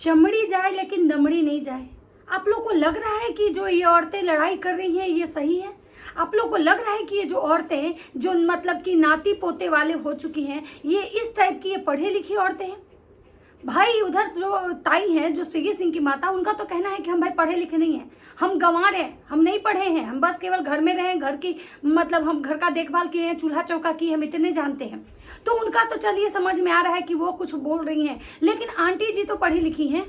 चमड़ी जाए लेकिन दमड़ी नहीं जाए। आप लोग को लग रहा है कि जो ये औरतें लड़ाई कर रही हैं ये सही है? आप लोग को लग रहा है कि ये जो औरतें जो मतलब कि नाती पोते वाले हो चुकी हैं, ये इस टाइप की ये पढ़े लिखी औरतें हैं? भाई उधर जो ताई हैं, जो स्विगी सिंह की माता, उनका तो कहना है कि हम भाई पढ़े लिखे नहीं हैं, हम गंवार हैं, हम नहीं पढ़े हैं, हम बस केवल घर में रहे, घर की मतलब हम घर का देखभाल किए हैं, चूल्हा चौका किए, हम इतने जानते हैं। तो उनका तो चलिए समझ में आ रहा है कि वो कुछ बोल रही हैं, लेकिन आंटी जी तो पढ़ी लिखी हैं।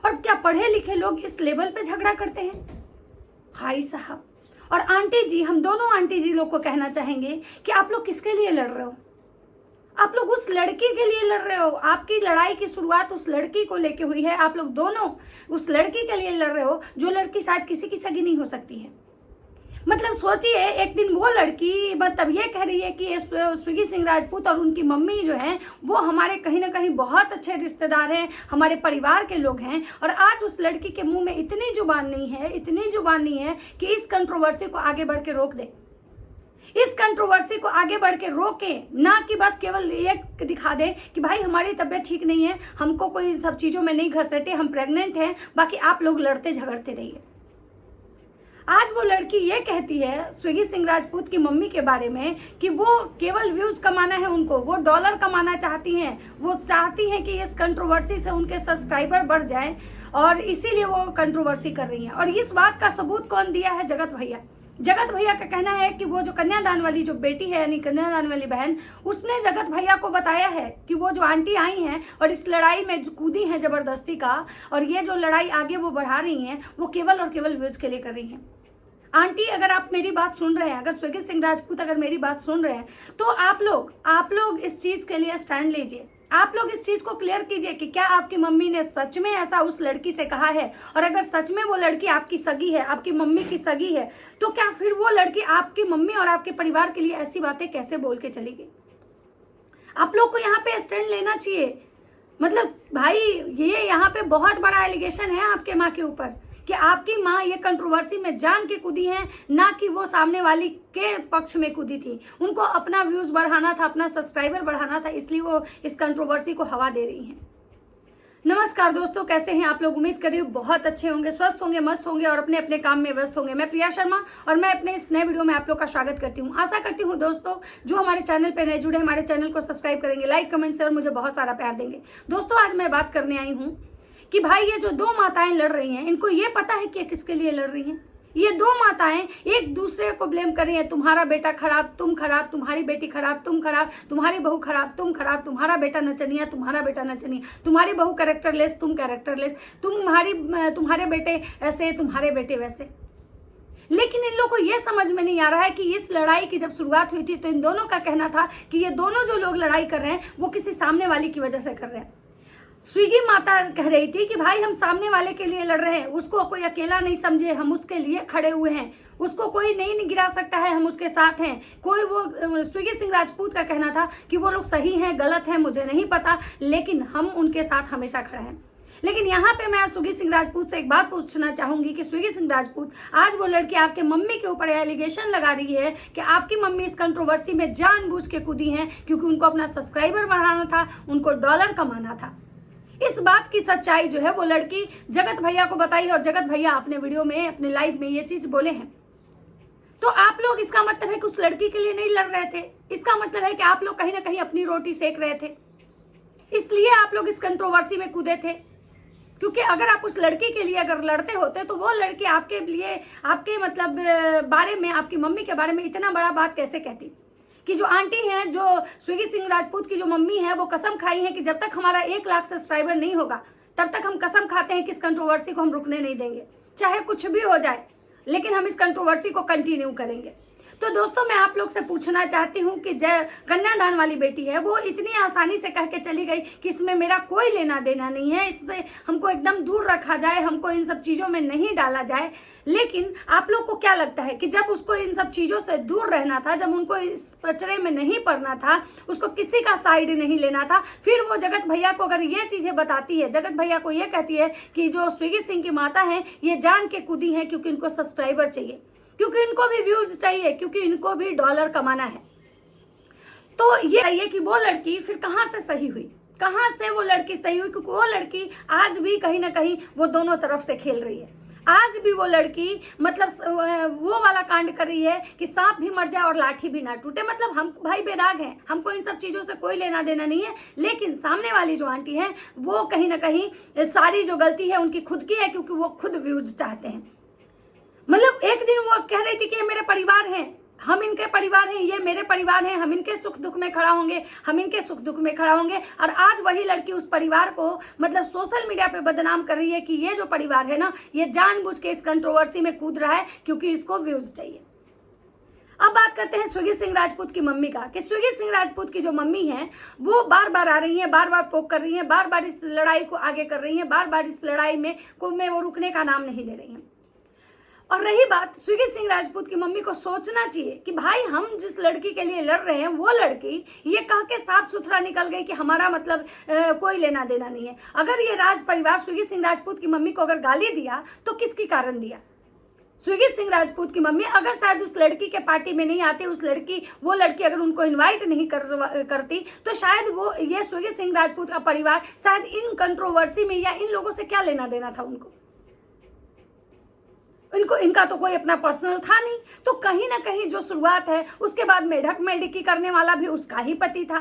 और क्या पढ़े लिखे लोग इस लेवल पे झगड़ा करते हैं? भाई साहब और आंटी जी, हम दोनों आंटी जी लोग को कहना चाहेंगे कि आप लोग किसके लिए लड़ रहे हो? आप लोग उस लड़की के लिए लड़ रहे हो। आपकी लड़ाई की शुरुआत उस लड़की को लेके हुई है। आप लोग दोनों उस लड़की के लिए लड़ रहे हो, जो लड़की शायद किसी की सगी नहीं हो सकती है। मतलब सोचिए, एक दिन वो लड़की मतलब ये कह रही है कि स्विगी सिंह राजपूत और उनकी मम्मी जो हैं वो हमारे कहीं ना कहीं बहुत अच्छे रिश्तेदार हैं, हमारे परिवार के लोग हैं। और आज उस लड़की के मुंह में इतनी जुबान नहीं है, इतनी जुबान नहीं है कि इस कंट्रोवर्सी को आगे बढ़ के रोक दे, इस कंट्रोवर्सी को आगे बढ़ के रोके, ना कि बस केवल एक दिखा दे कि भाई हमारी तबीयत ठीक नहीं है, हमको कोई सब चीज़ों में नहीं घसीटे, हम प्रेग्नेंट हैं, बाकी आप लोग लड़ते झगड़ते रहिए। आज वो लड़की ये कहती है स्विगी सिंह राजपूत की मम्मी के बारे में कि वो केवल व्यूज कमाना है उनको, वो डॉलर कमाना चाहती हैं, वो चाहती हैं कि इस कंट्रोवर्सी से उनके सब्सक्राइबर बढ़ जाएं और इसीलिए वो कंट्रोवर्सी कर रही हैं। और इस बात का सबूत कौन दिया है? जगत भैया। जगत भैया का कहना है कि वो जो कन्यादान वाली जो बेटी है, यानी कन्यादान वाली बहन, उसने जगत भैया को बताया है कि वो जो आंटी आई हैं और इस लड़ाई में जो कूदी हैं जबरदस्ती का, और ये जो लड़ाई आगे वो बढ़ा रही हैं, वो केवल और केवल व्यूज के लिए कर रही हैं। आंटी अगर आप मेरी बात सुन रहे हैं, अगर स्विगी सिंह राजपूत अगर मेरी बात सुन रहे हैं, तो आप लोग इस चीज के लिए स्टैंड लीजिए। आप लोग इस चीज को क्लियर कीजिए कि क्या आपकी मम्मी ने सच में ऐसा उस लड़की से कहा है, और अगर सच में वो लड़की आपकी सगी है, आपकी मम्मी की सगी है, तो क्या फिर वो लड़की आपकी मम्मी और आपके परिवार के लिए ऐसी बातें कैसे बोल के चली गई? आप लोग को यहाँ पे स्टैंड लेना चाहिए। मतलब भाई ये यहाँ पे बहुत बड़ा एलिगेशन है आपके माँ के ऊपर कि आपकी माँ ये कंट्रोवर्सी में जान के कूदी है, ना कि वो सामने वाली के पक्ष में कूदी थी। उनको अपना व्यूज बढ़ाना था, अपना सब्सक्राइबर बढ़ाना था, इसलिए वो इस कंट्रोवर्सी को हवा दे रही हैं। नमस्कार दोस्तों, कैसे हैं आप लोग? उम्मीद कर रही हूँ बहुत अच्छे होंगे, स्वस्थ होंगे, मस्त होंगे और अपने अपने काम में व्यस्त होंगे। मैं प्रिया शर्मा और मैं अपने इस नए वीडियो में आप लोग का स्वागत करती हूँ। आशा करती हूँ दोस्तों जो हमारे चैनल पे नए जुड़े, हमारे चैनल को सब्सक्राइब करेंगे, लाइक कमेंट से और मुझे बहुत सारा प्यार देंगे। दोस्तों आज मैं बात करने आई हूँ कि भाई ये जो दो माताएं लड़ रही हैं, इनको ये पता है कि किसके लिए लड़ रही हैं? ये दो माताएं एक दूसरे को ब्लेम कर रही हैं, तुम्हारा बेटा खराब, तुम खराब, तुम्हारी बेटी खराब, तुम खराब, तुम्हारी बहू खराब, तुम खराब, तुम्हारा बेटा नचनिया, तुम्हारा बेटा नचनिया, तुम्हारी बहू कैरेक्टरलेस, तुम कैरेक्टरलेस, तुम्हारे बेटे ऐसे, तुम्हारे बेटे वैसे। लेकिन इन लोगों को यह समझ में नहीं आ रहा है कि इस लड़ाई की जब शुरुआत हुई थी तो इन दोनों का कहना था कि ये दोनों जो लोग लड़ाई कर रहे हैं वो किसी सामने वाली की वजह से कर रहे हैं। स्विगी माता कह रही थी कि भाई हम सामने वाले के लिए लड़ रहे हैं, उसको कोई अकेला नहीं समझे, हम उसके लिए खड़े हुए हैं, उसको कोई नहीं गिरा सकता है, हम उसके साथ हैं। कोई वो स्विगी सिंह राजपूत का कहना था कि वो लोग सही हैं गलत हैं मुझे नहीं पता, लेकिन हम उनके साथ हमेशा खड़े हैं। लेकिन यहाँ पे मैं स्विगी सिंह राजपूत से एक बात पूछना चाहूंगी कि स्विगी सिंह राजपूत, आज वो लड़की आपके मम्मी के ऊपर एलिगेशन लगा रही है कि आपकी मम्मी इस कंट्रोवर्सी में जानबूझ के कूदी हैं क्योंकि उनको अपना सब्सक्राइबर बढ़ाना था, उनको डॉलर कमाना था। इस बात की सच्चाई जो है वो लड़की जगत भैया को बताई और जगत भैया अपने वीडियो में, अपने लाइव में ये चीज बोले हैं। तो आप लोग, इसका मतलब है कि उस लड़की के लिए नहीं लड़ रहे थे, इसका मतलब है कि आप लोग कहीं ना कहीं अपनी रोटी सेक रहे थे, इसलिए आप लोग इस कंट्रोवर्सी में कूदे थे। क्योंकि अगर आप उस लड़की के लिए अगर लड़ते होते तो वो लड़की आपके लिए, आपके मतलब बारे में, आपकी मम्मी के बारे में इतना बड़ा बात कैसे कहती कि जो आंटी हैं, जो स्विगी सिंह राजपूत की जो मम्मी है, वो कसम खाई है कि जब तक हमारा 1 लाख सब्सक्राइबर नहीं होगा तब तक हम कसम खाते हैं कि इस कंट्रोवर्सी को हम रुकने नहीं देंगे, चाहे कुछ भी हो जाए, लेकिन हम इस कंट्रोवर्सी को कंटिन्यू करेंगे। तो दोस्तों मैं आप लोग से पूछना चाहती हूँ कि कन्यादान वाली बेटी है, वो इतनी आसानी से कह के चली गई कि इसमें मेरा कोई लेना देना नहीं है, इससे हमको एकदम दूर रखा जाए, हमको इन सब चीज़ों में नहीं डाला जाए। लेकिन आप लोग को क्या लगता है कि जब उसको इन सब चीज़ों से दूर रहना था, जब उनको इस पचड़े में नहीं पड़ना था, उसको किसी का साइड नहीं लेना था, फिर वो जगत भैया को अगर ये चीज़ें बताती है, जगत भैया को ये कहती है कि जो स्विगी सिंह की माता हैं ये जान के कूदी हैं क्योंकि इनको सब्सक्राइबर चाहिए, क्योंकि इनको भी व्यूज चाहिए, क्योंकि इनको भी डॉलर कमाना है, तो ये कि वो लड़की फिर कहाँ से सही हुई? कहाँ से वो लड़की सही हुई, क्योंकि वो लड़की आज भी कहीं ना कहीं वो दोनों तरफ से खेल रही है। आज भी वो लड़की मतलब वो वाला कांड कर रही है कि सांप भी मर जाए और लाठी भी ना टूटे। मतलब हम भाई बेदाग हैं, हमको इन सब चीज़ों से कोई लेना देना नहीं है, लेकिन सामने वाली जो आंटी हैं वो कहीं ना कहीं सारी जो गलती है उनकी खुद की है, क्योंकि वो खुद व्यूज चाहते हैं। मतलब एक दिन वो कह रही थी कि ये मेरे परिवार हैं, हम इनके परिवार हैं, ये मेरे परिवार हैं, हम इनके सुख दुख में खड़ा होंगे, हम इनके सुख दुख में खड़ा होंगे। और आज वही लड़की उस परिवार को मतलब सोशल मीडिया पे बदनाम कर रही है कि ये जो परिवार है ना, ये जानबूझ के इस कंट्रोवर्सी में कूद रहा है क्योंकि इसको व्यूज चाहिए। अब बात करते हैं स्विगी सिंह राजपूत की मम्मी का, कि स्विगी सिंह राजपूत की जो मम्मी है वो बार बार आ रही है, बार बार पोक कर रही है, बार बार इस लड़ाई को आगे कर रही है, बार बार इस लड़ाई में वो रुकने का नाम नहीं ले रही है। और रही बात स्विगी सिंह राजपूत की मम्मी को सोचना चाहिए कि भाई हम जिस लड़की के लिए लड़ रहे हैं वो लड़की ये कह के साफ सुथरा निकल गई कि हमारा मतलब कोई लेना देना नहीं है। अगर ये राज परिवार स्विगी सिंह राजपूत की मम्मी को अगर गाली दिया तो किसकी कारण दिया? स्विगी सिंह राजपूत की मम्मी अगर शायद उस लड़की के पार्टी में नहीं आती, वो लड़की अगर उनको इनवाइट नहीं करती तो शायद वो ये स्विगी सिंह राजपूत का परिवार शायद इन कंट्रोवर्सी में या इन लोगों से क्या लेना देना था उनको। इनका तो कोई अपना पर्सनल था नहीं। तो कहीं ना कहीं जो शुरुआत है उसके बाद मेढक मेढकी करने वाला भी उसका ही पति था।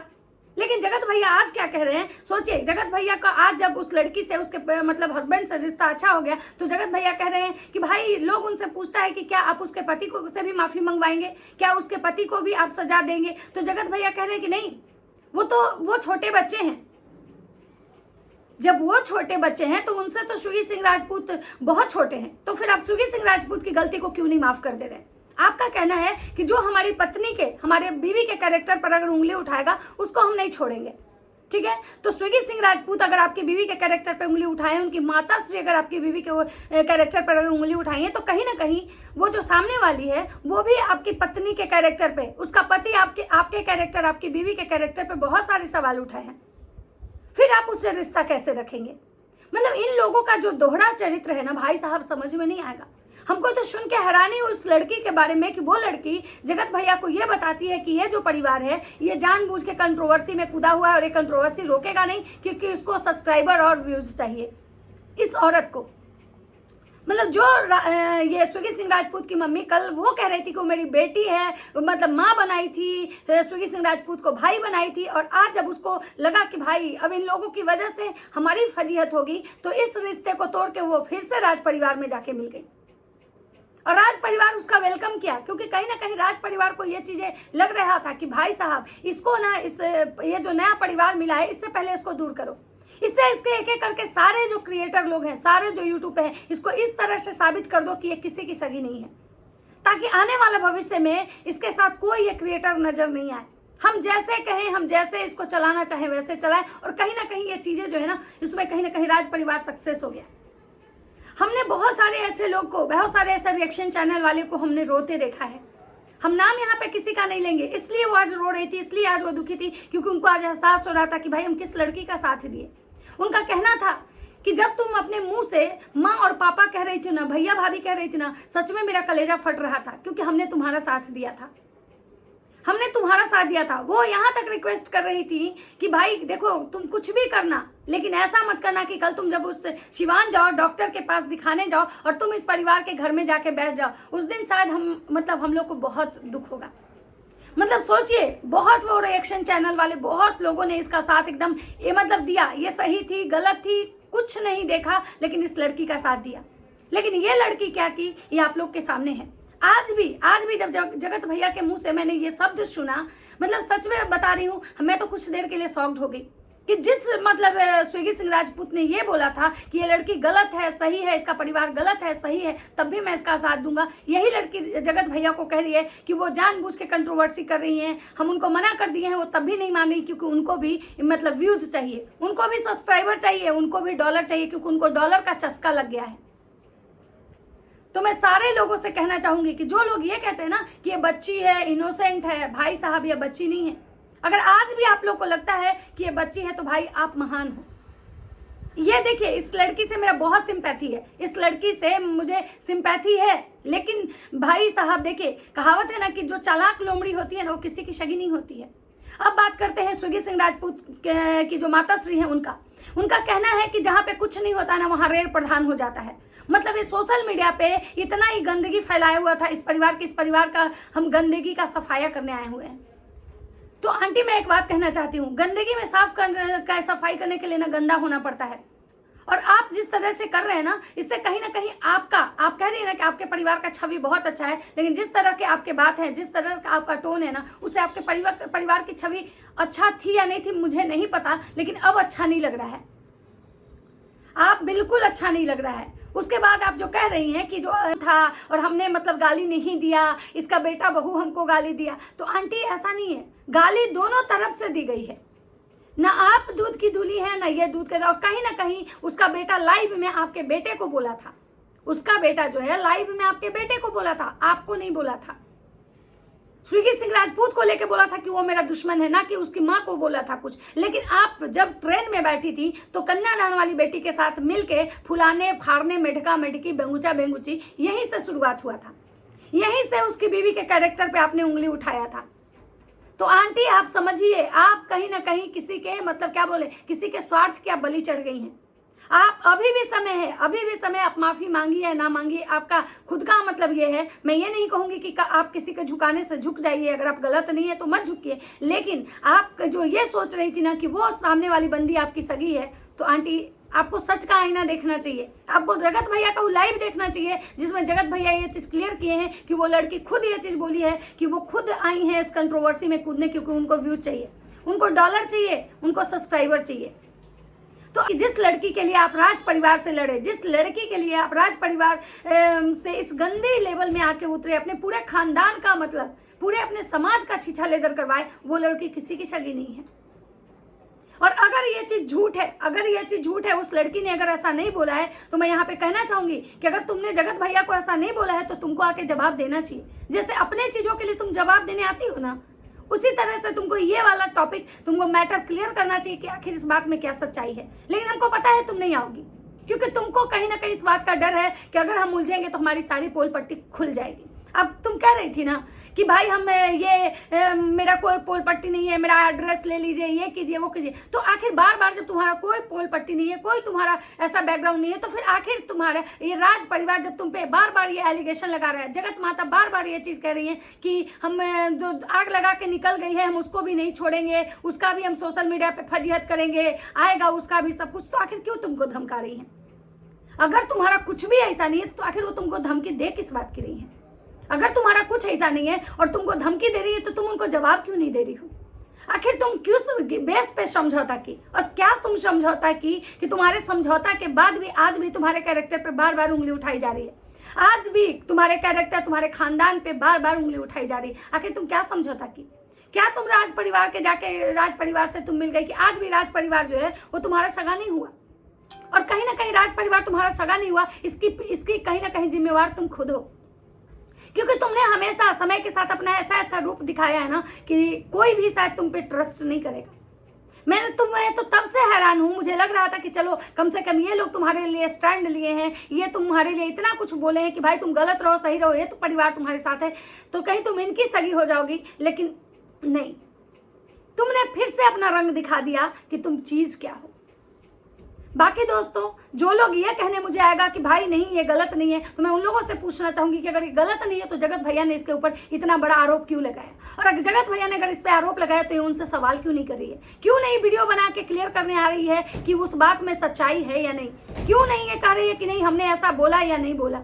लेकिन जगत भैया आज क्या कह रहे हैं, सोचिए, जगत भैया का आज जब उस लड़की से उसके मतलब हस्बैंड से रिश्ता अच्छा हो गया तो जगत भैया कह रहे हैं कि भाई लोग उनसे पूछता है कि क्या आप उसके पति को से भी माफी मंगवाएंगे, क्या उसके पति को भी आप सजा देंगे? तो जगत भैया कह रहे हैं कि नहीं, वो छोटे बच्चे हैं। जब वो छोटे बच्चे हैं तो उनसे तो स्विगी सिंह राजपूत बहुत छोटे हैं, तो फिर आप स्विगी सिंह राजपूत की गलती को क्यों नहीं माफ कर दे रहे? आपका कहना है कि जो हमारी पत्नी के, हमारे बीवी के कैरेक्टर पर अगर उंगली उठाएगा उसको हम नहीं छोड़ेंगे, ठीक है? तो स्विगी सिंह राजपूत अगर आपकी बीवी के कैरेक्टर पर उंगली उठाए, उनकी माता श्री अगर आपकी बीवी के कैरेक्टर पर अगर उंगली उठाई है, तो कहीं ना कहीं वो जो सामने वाली है वो भी आपकी पत्नी के कैरेक्टर पे, उसका पति आपके कैरेक्टर, आपकी बीवी के कैरेक्टर पे बहुत सारे सवाल उठाए हैं। फिर आप उससे रिश्ता कैसे रखेंगे? मतलब इन लोगों का जो दोहरा चरित्र है ना भाई साहब, समझ में नहीं आएगा। हमको तो सुन के हैरानी उस लड़की के बारे में कि वो लड़की जगत भैया को ये बताती है कि ये जो परिवार है ये जानबूझ के कंट्रोवर्सी में कूदा हुआ है और ये कंट्रोवर्सी रोकेगा नहीं क्योंकि उसको सब्सक्राइबर और व्यूज चाहिए। इस औरत को मतलब जो ये स्विगी सिंह राजपूत की मम्मी कल वो कह रही थी कि वो मेरी बेटी है, मतलब माँ बनाई थी, स्विगी सिंह राजपूत को भाई बनाई थी, और आज जब उसको लगा कि भाई अब इन लोगों की वजह से हमारी फजीहत होगी तो इस रिश्ते को तोड़ के वो फिर से राज परिवार में जाके मिल गई और राज परिवार उसका वेलकम किया, क्योंकि कहीं ना कहीं राज परिवार को ये चीजें लग रहा था कि भाई साहब इसको ना ये जो नया परिवार मिला है इससे पहले इसको दूर करो, इससे इसके एक एक करके सारे जो क्रिएटर लोग हैं, सारे जो यूट्यूब पे हैं, इसको इस तरह से साबित कर दो कि ये किसी की सगी नहीं है, ताकि आने वाले भविष्य में इसके साथ कोई ये क्रिएटर नजर नहीं आए। हम जैसे कहें, हम जैसे इसको चलाना चाहें वैसे चलाएं, और कहीं ना कहीं ये चीजें जो है ना इसमें कहीं ना कहीं राज परिवार सक्सेस हो गया। हमने बहुत सारे ऐसे लोग को, बहुत सारे ऐसे रिएक्शन चैनल वाले को हमने रोते देखा है। हम नाम यहाँ पे किसी का नहीं लेंगे, इसलिए वो आज रो रही थी, इसलिए आज वो दुखी थी, क्योंकि उनको आज एहसास हो रहा था कि भाई हम किस लड़की का साथ दिए। उनका कहना था कि जब तुम अपने मुंह से माँ और पापा कह रही थी ना, भैया भाभी कह रही थी ना, सच में मेरा कलेजा फट रहा था, क्योंकि हमने तुम्हारा साथ दिया था, हमने तुम्हारा साथ दिया था। वो यहाँ तक रिक्वेस्ट कर रही थी कि भाई देखो तुम कुछ भी करना, लेकिन ऐसा मत करना कि कल तुम जब उस शिवान जाओ, डॉक्टर के पास दिखाने जाओ और तुम इस परिवार के घर में जाके बैठ जाओ, उस दिन शायद हम लोग को बहुत दुख होगा। मतलब सोचिए, बहुत वो रिएक्शन चैनल वाले बहुत लोगों ने इसका साथ एकदम ये मतलब दिया, ये सही थी गलत थी कुछ नहीं देखा, लेकिन इस लड़की का साथ दिया। लेकिन ये लड़की क्या की, ये आप लोग के सामने है। आज भी जब जगत भैया के मुंह से मैंने ये शब्द सुना, मतलब सच में बता रही हूँ, मैं तो कुछ देर के लिए शॉक्ड हो गई कि जिस मतलब स्विगी सिंह राजपूत ने ये बोला था कि ये लड़की गलत है सही है, इसका परिवार गलत है सही है, तब भी मैं इसका साथ दूंगा, यही लड़की जगत भैया को कह रही है कि वो जानबूझ के कंट्रोवर्सी कर रही हैं, हम उनको मना कर दिए हैं, वो तब भी नहीं मान रही, क्योंकि उनको भी मतलब व्यूज चाहिए, उनको भी सब्सक्राइबर चाहिए, उनको भी डॉलर चाहिए, क्योंकि उनको डॉलर का चस्का लग गया है। तो मैं सारे लोगों से कहना चाहूंगी कि जो लोग ये कहते हैं ना कि ये बच्ची है, इनोसेंट है, भाई साहब ये बच्ची नहीं है। अगर आज भी आप लोग को लगता है कि ये बच्ची है तो भाई आप महान हो। ये देखिए, इस लड़की से मेरा बहुत सिंपैथी है, इस लड़की से मुझे सिंपैथी है, लेकिन भाई साहब देखिए, कहावत है ना कि जो चालाक लोमड़ी होती है ना वो किसी की शगी नहीं होती है। अब बात करते हैं स्विगी सिंह राजपूत की जो माता श्री हैं उनका कहना है कि जहाँ पे कुछ नहीं होता ना वहाँ रेल प्रधान हो जाता है। मतलब ये सोशल मीडिया पे इतना ही गंदगी फैलाया हुआ था इस परिवार का हम गंदगी का सफाया करने आए हुए हैं। तो आंटी मैं एक बात कहना चाहती हूँ, गंदगी में सफाई करने के लिए ना गंदा होना पड़ता है। और आप जिस तरह से कर रहे हैं ना, इससे कहीं ना कहीं आप कह रही है ना कि आपके परिवार का छवि बहुत अच्छा है, लेकिन जिस तरह के आपके बात है, जिस तरह का आपका टोन है ना, उससे आपके परिवार की छवि अच्छा थी या नहीं थी मुझे नहीं पता, लेकिन अब अच्छा नहीं लग रहा है। आप बिल्कुल अच्छा नहीं लग रहा है। उसके बाद आप जो कह रही हैं कि जो था और हमने मतलब गाली नहीं दिया, इसका बेटा बहू हमको गाली दिया, तो आंटी ऐसा नहीं है, गाली दोनों तरफ से दी गई है। ना आप दूध की दूली है ना ये दूध के, और कहीं ना कहीं उसका बेटा लाइव में आपके बेटे को बोला था, उसका बेटा जो है लाइव में आपके बेटे को बोला था, आपको नहीं बोला था। स्विगी सिंह राजपूत को लेके बोला था कि वो मेरा दुश्मन है, ना कि उसकी माँ को बोला था कुछ। लेकिन आप जब ट्रेन में बैठी थी तो कन्यादान वाली बेटी के साथ मिलके फुलाने फाड़ने, मेढका मेढकी, बेंगुचा बेंगुची, यहीं से शुरुआत हुआ था। यहीं से उसकी बीवी के कैरेक्टर पे आपने उंगली उठाया था। तो आंटी आप समझिए, आप कहीं ना कहीं किसी के मतलब क्या बोले, किसी के स्वार्थ की आप बलि चढ़ गई हैं। आप अभी भी समय है, अभी भी समय, आप माफी मांगिए ना मांगिए, आपका खुद का मतलब ये है। मैं ये नहीं कहूंगी कि आप किसी के झुकाने से झुक जाइए, अगर आप गलत नहीं है तो मत झुकिए। लेकिन आप जो ये सोच रही थी ना कि वो सामने वाली बंदी आपकी सगी है, तो आंटी आपको सच का आईना देखना चाहिए। आपको जगत भैया का लाइव देखना चाहिए, जिसमें जगत भैया ये चीज क्लियर किए हैं कि वो लड़की खुद ये चीज बोली है कि वो खुद आई है इस कंट्रोवर्सी में कूदने, क्योंकि उनको व्यू चाहिए, उनको डॉलर चाहिए, उनको सब्सक्राइबर चाहिए। तो जिस लड़की के लिए आप राज परिवार से लड़े, जिस लड़की के लिए आप राज परिवार से इस गंदे लेवल में आके उतरे, अपने पूरे खानदान का मतलब पूरे अपने समाज का छीछा लेदर करवाए, वो लड़की किसी की सगी नहीं है। और अगर ये चीज झूठ है, उस लड़की ने अगर ऐसा नहीं बोला है, तो मैं यहाँ पे कहना चाहूंगी कि अगर तुमने जगत भैया को ऐसा नहीं बोला है तो तुमको आके जवाब देना चाहिए। जैसे अपने चीजों के लिए तुम जवाब देने आती हो ना, उसी तरह से तुमको ये वाला टॉपिक, तुमको मैटर क्लियर करना चाहिए कि आखिर इस बात में क्या सच्चाई है। लेकिन हमको पता है तुम नहीं आओगी, क्योंकि तुमको कहीं ना कहीं इस बात का डर है कि अगर हम उलझेंगे तो हमारी सारी पोल पट्टी खुल जाएगी। अब तुम कह रही थी ना कि भाई हम मेरा कोई पोल पट्टी नहीं है, मेरा एड्रेस ले लीजिए, ये कीजिए वो कीजिए। तो आखिर बार बार जब तुम्हारा कोई पोल पट्टी नहीं है, कोई तुम्हारा ऐसा बैकग्राउंड नहीं है, तो फिर आखिर तुम्हारा ये राज परिवार जब तुम पे बार बार ये एलिगेशन लगा रहा है, जगत माता बार बार ये चीज कह रही है कि हम जो आग लगा के निकल गई है हम उसको भी नहीं छोड़ेंगे, उसका भी हम सोशल मीडिया पे फजीहत करेंगे, आएगा उसका भी सब कुछ, तो आखिर क्यों तुमको धमका रही है? अगर तुम्हारा कुछ भी ऐसा नहीं है तो आखिर वो तुमको धमकी दे किस बात की रही है? अगर तुम्हारा कुछ ऐसा नहीं है और तुमको धमकी दे रही है तो तुम उनको जवाब क्यों नहीं दे रही हो? आखिर तुम क्यों बेस पे समझौता की? और क्या तुम समझौता की कि तुम्हारे समझौता के बाद भी आज भी तुम्हारे कैरेक्टर पे बार बार उंगली उठाई जा रही है? आज भी तुम्हारे कैरेक्टर, तुम्हारे खानदान पे बार बार उंगली उठाई जा रही है। आखिर तुम क्या समझौता की? क्या तुम राज परिवार के जाके राज परिवार से तुम मिल गई कि आज भी राज परिवार जो है वो तुम्हारा सगा नहीं हुआ? और कहीं ना कहीं राज परिवार तुम्हारा सगा नहीं हुआ, इसकी कहीं ना कहीं जिम्मेवार तुम खुद हो, क्योंकि तुमने हमेशा समय के साथ अपना ऐसा रूप दिखाया है ना कि कोई भी शायद तुम पे ट्रस्ट नहीं करेगा। मैं तो तब से हैरान हूं, मुझे लग रहा था कि चलो कम से कम ये लोग तुम्हारे लिए स्टैंड लिए हैं, ये तुम्हारे लिए इतना कुछ बोले हैं कि भाई तुम गलत रहो सही रहो, ये तो परिवार तुम्हारे साथ है, तो कहीं तुम इनकी सगी हो जाओगी। लेकिन नहीं, तुमने फिर से अपना रंग दिखा दिया कि तुम चीज क्या हो। बाकी दोस्तों, जो लोग ये कहने मुझे आएगा कि भाई नहीं ये गलत नहीं है, तो मैं उन लोगों से पूछना चाहूंगी कि अगर ये गलत नहीं है तो जगत भैया ने इसके ऊपर इतना बड़ा आरोप क्यों लगाया? और अगर जगत भैया ने अगर इस पे आरोप लगाया तो ये उनसे सवाल क्यों नहीं कर रही है? क्यों नहीं वीडियो बना के क्लियर करने आ रही है कि उस बात में सच्चाई है या नहीं? क्यों नहीं ये कह रही है कि नहीं हमने ऐसा बोला या नहीं बोला?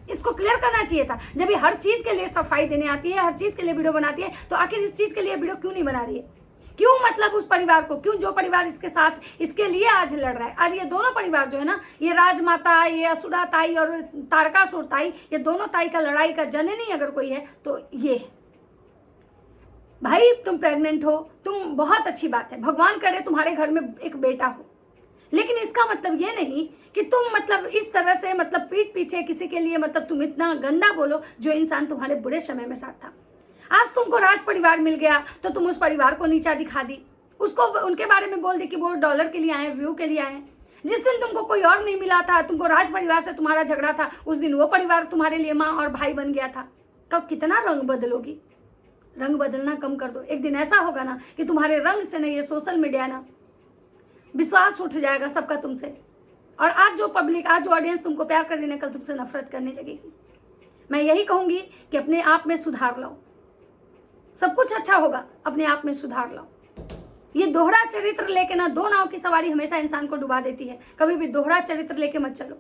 इसको क्लियर करना चाहिए था। जब ये हर चीज के लिए सफाई देने आती है, हर चीज के लिए वीडियो बनाती है, तो आखिर इस चीज के लिए वीडियो क्यों नहीं बना रही है? क्यों मतलब उस परिवार को, क्यों जो परिवार इसके साथ इसके लिए आज लड़ रहा है, आज ये दोनों परिवार जो है ना, ये राजमाता, ये असुरा ताई और तारकासुर ताई, ये दोनों ताई का लड़ाई का जननी अगर कोई है तो ये है। भाई तुम प्रेग्नेंट हो, तुम बहुत अच्छी बात है, भगवान करे तुम्हारे घर में एक बेटा हो, लेकिन इसका मतलब ये नहीं कि तुम मतलब इस तरह से मतलब पीठ पीछे किसी के लिए मतलब तुम इतना गंदा बोलो जो इंसान तुम्हारे बुरे समय में साथ था। आज तुमको राज परिवार मिल गया तो तुम उस परिवार को नीचा दिखा दी, उसको उनके बारे में बोल दी कि वो डॉलर के लिए आए, व्यू के लिए आए। जिस दिन तुमको कोई और नहीं मिला था, तुमको राज परिवार से तुम्हारा झगड़ा था, उस दिन वो परिवार तुम्हारे लिए माँ और भाई बन गया था। कब कितना रंग बदलोगी? रंग बदलना कम कर दो। एक दिन ऐसा होगा ना कि तुम्हारे रंग से ना ये सोशल मीडिया ना विश्वास उठ जाएगा सबका तुमसे। और आज जो पब्लिक, आज जो ऑडियंस तुमको प्यार कर रही है, कल तुमसे नफरत करने लगेगी। मैं यही कहूंगी कि अपने आप में सुधार लाओ, सब कुछ अच्छा होगा, अपने आप में सुधार लाओ। ये दोहरा चरित्र लेके ना, दो नाव की सवारी हमेशा इंसान को डुबा देती है। कभी भी दोहरा चरित्र लेके मत चलो।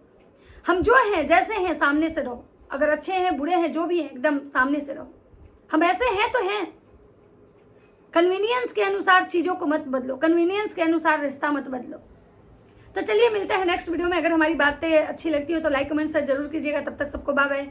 हम जो हैं जैसे हैं सामने से रहो, अगर अच्छे हैं बुरे हैं जो भी हैं एकदम सामने से रहो। हम ऐसे हैं तो हैं। कन्वीनियंस के अनुसार चीजों को मत बदलो, कन्वीनियंस के अनुसार रिश्ता मत बदलो। तो चलिए मिलते हैं नेक्स्ट वीडियो में। अगर हमारी बातें अच्छी लगती हो तो लाइक कमेंट शेयर जरूर कीजिएगा। तब तक सबको बाय बाय।